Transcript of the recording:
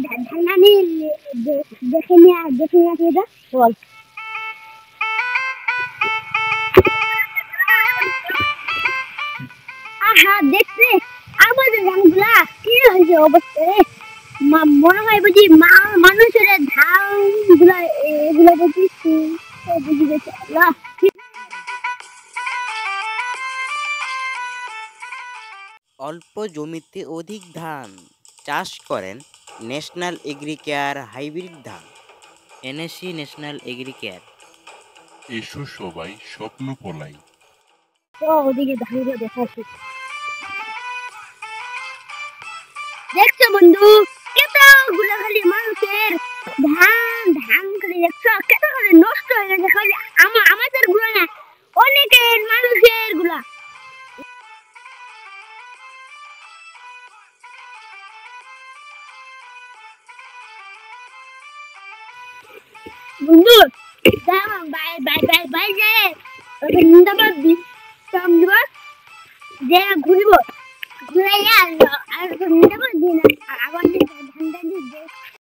ধান্দানি দেখে নিয়ে আসবে এটা বল। আহা দেখছে আমাদের ধানগুলা কি হয়েছে অবস্থা রে। মনে হয় বুঝি মানুষের ধান গুলা এগুলা বুঝি বুঝি গেছে আল্লাহ। অল্প জমিতে অধিক ধান চাষ করেন ন্যাশনাল এগ্রিকেয়ার হাইব্রিড ধান। NAC national Agricare. এসো সবাই স্বপ্ন ফলাই। ওদিকে ধানগুলো দেখাচ্ছি দেখছো বন্ধু কতগুলো খালি মানুষের ধান ধান খালি দেখছো কত খালি নষ্ট হয়ে গেছে খালি আমাদের গুলো না অনেকের মানুষের গুলা। বন্ধু বাই বাই বাই বাই যায় নিন্দাবাদ দিবাস যে ঘুরিব ঘুরাইয়া আর নিন্দাবাদ দিন আবার ধান ধান